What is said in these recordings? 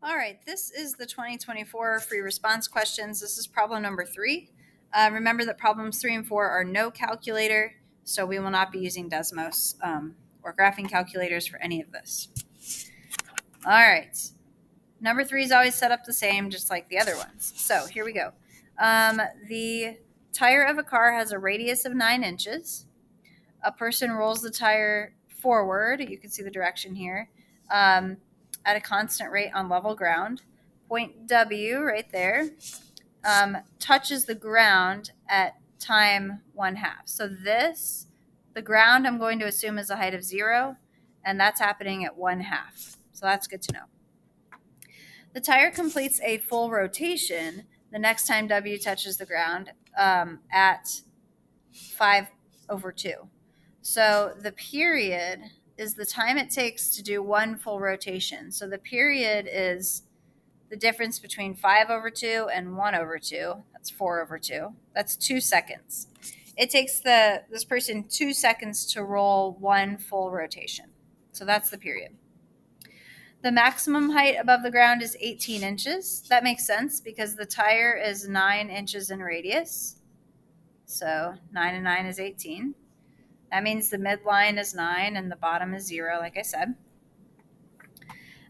All right, this is the 2024 free response questions. This is problem number 3. Remember that problems 3 and 4 are no calculator, so we will not be using Desmos or graphing calculators for any of this. All right, number 3 is always set up the same, just like the other ones. So here we go. The tire of a car has a radius of 9 inches. A person rolls the tire forward. You can see the direction here. At a constant rate on level ground. Point W right there touches the ground at time 1/2. So this, the ground, I'm going to assume is a height of 0, and that's happening at 1/2. So that's good to know. The tire completes a full rotation the next time W touches the ground at 5/2. So the period is the time it takes to do one full rotation. So the period is the difference between 5/2 and 1/2. That's 4/2. That's 2 seconds. It takes this person 2 seconds to roll one full rotation. So that's the period. The maximum height above the ground is 18 inches. That makes sense because the tire is 9 inches in radius. So 9 and 9 is 18. That means the midline is 9 and the bottom is 0, like I said.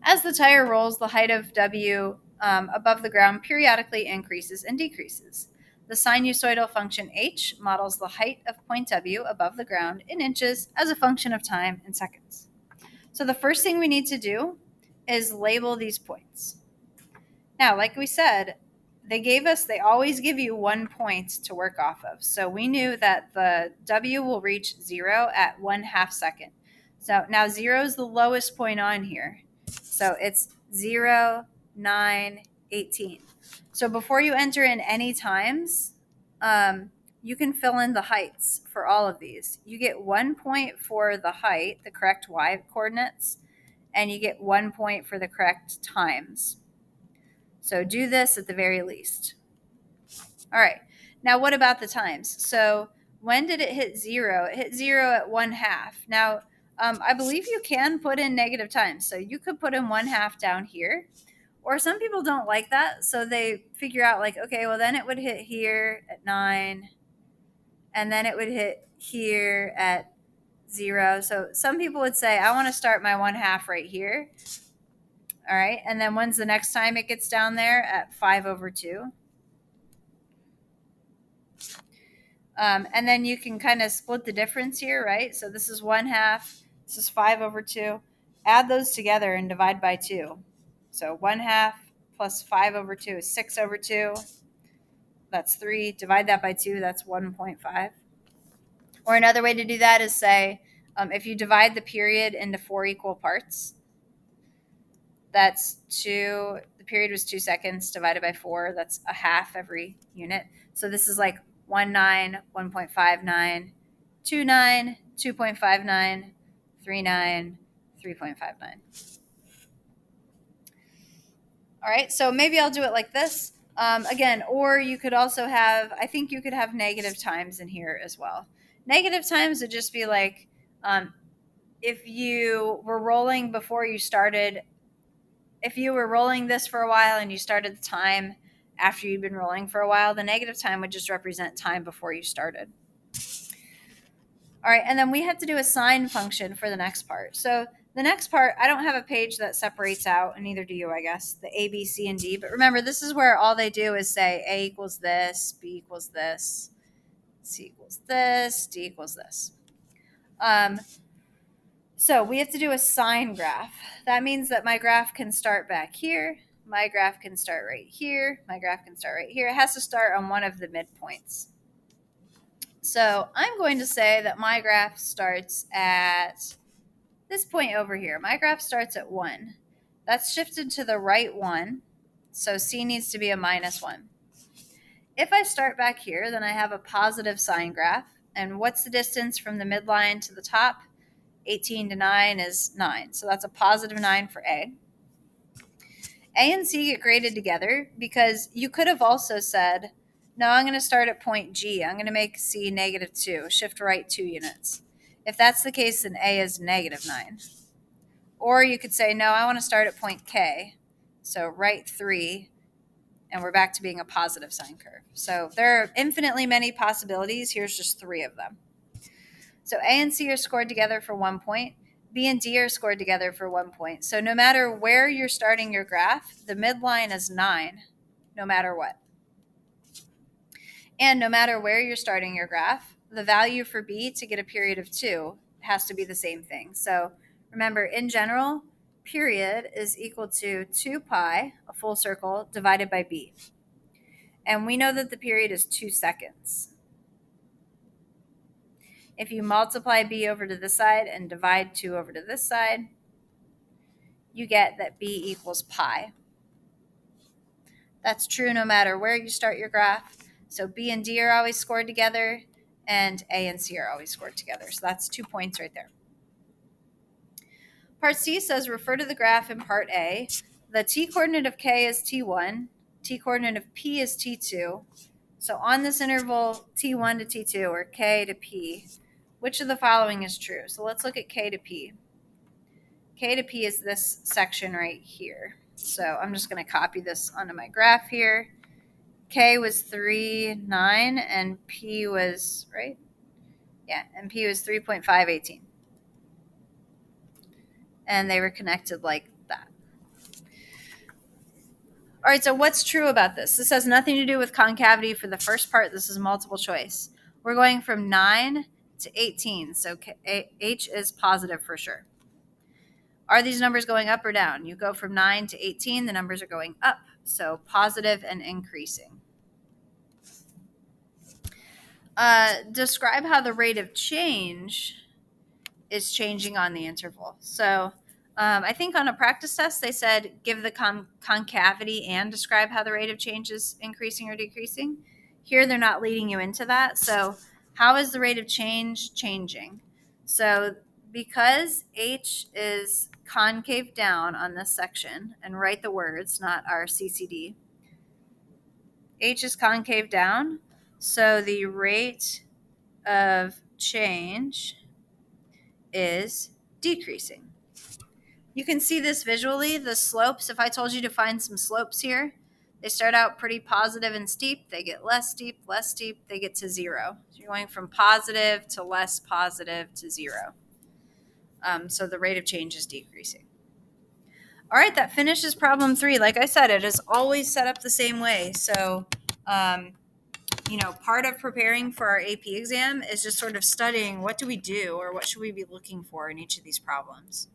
As the tire rolls, the height of W above the ground periodically increases and decreases. The sinusoidal function h models the height of point W above the ground in inches as a function of time in seconds. So the first thing we need to do is label these points. Now, like we said, they always give you 1 point to work off of. So we knew that the W will reach 0 at 1/2 second. So now 0 is the lowest point on here. So it's 0, 9, 18. So before you enter in any times, you can fill in the heights for all of these. You get 1 point for the height, the correct y coordinates, and you get 1 point for the correct times. So do this at the very least. All right. Now, what about the times? So when did it hit 0? It hit 0 at 1/2. Now, I believe you can put in negative times. So you could put in 1/2 down here. Or some people don't like that. So they figure out, like, okay, well, then it would hit here at 9. And then it would hit here at 0. So some people would say, I want to start my 1/2 right here. All right. And then when's the next time it gets down there? At 5/2. And then you can kind of split the difference here, right? So this is 1/2. This is 5/2. Add those together and divide by 2. So 1/2 plus 5/2 is 6/2. That's 3. Divide that by 2. That's 1.5. Or another way to do that is say, if you divide the period into 4 equal parts, that's 2. The period was 2 seconds divided by 4. That's a half every unit. So this is like 1.9, 1.59, 2.9, 2.59, 3.9, 3.59. All right, so maybe I'll do it like this. Again, or you could also have, I think you could have negative times in here as well. Negative times would just be like, if you were rolling before you started, if you were rolling this for a while and you started the time after you'd been rolling for a while, the negative time would just represent time before you started. All right, and then we have to do a sine function for the next part. So the next part, I don't have a page that separates out, and neither do you, I guess, the A, B, C, and D. But remember, this is where all they do is say A equals this, B equals this, C equals this, D equals this. So we have to do a sine graph. That means that my graph can start back here. My graph can start right here. My graph can start right here. It has to start on one of the midpoints. So I'm going to say that my graph starts at this point over here. My graph starts at 1. That's shifted to the right 1. So C needs to be a -1. If I start back here, then I have a positive sine graph. And what's the distance from the midline to the top? 18 to 9 is 9. So that's a positive 9 for A. A and C get graded together because you could have also said, no, I'm going to start at point G. I'm going to make C -2, shift right 2 units. If that's the case, then A is -9. Or you could say, no, I want to start at point K. So write 3, and we're back to being a positive sine curve. So there are infinitely many possibilities. Here's just 3 of them. So A and C are scored together for 1 point. B and D are scored together for 1 point. So no matter where you're starting your graph, the midline is 9, no matter what. And no matter where you're starting your graph, the value for B to get a period of 2 has to be the same thing. So remember, in general, period is equal to 2 pi, a full circle, divided by B. And we know that the period is 2 seconds. If you multiply B over to this side and divide 2 over to this side, you get that B equals pi. That's true no matter where you start your graph. So B and D are always scored together, and A and C are always scored together. So that's 2 points right there. Part C says refer to the graph in part A. The t-coordinate of K is T1, t-coordinate of P is T2. So on this interval T1 to T2, or K to P, which of the following is true? So let's look at K to P. K to P is this section right here. So I'm just going to copy this onto my graph here. K was 3, 9, and P was, right? Yeah, and P was 3.518. And they were connected like that. All right, so what's true about this? This has nothing to do with concavity for the first part. This is multiple choice. We're going from 9 to 18, so H is positive for sure. Are these numbers going up or down? You go from 9 to 18, the numbers are going up, so positive and increasing. Describe how the rate of change is changing on the interval. So I think on a practice test, they said give the concavity and describe how the rate of change is increasing or decreasing. Here, they're not leading you into that. So how is the rate of change changing? So because H is concave down on this section, and write the words, not our CCD. H is concave down, so the rate of change is decreasing. You can see this visually, the slopes. If I told you to find some slopes here, they start out pretty positive and steep. They get less steep, they get to 0. So you're going from positive to less positive to 0. So the rate of change is decreasing. All right, that finishes problem 3. Like I said, it is always set up the same way. So, part of preparing for our AP exam is just sort of studying what do we do or what should we be looking for in each of these problems.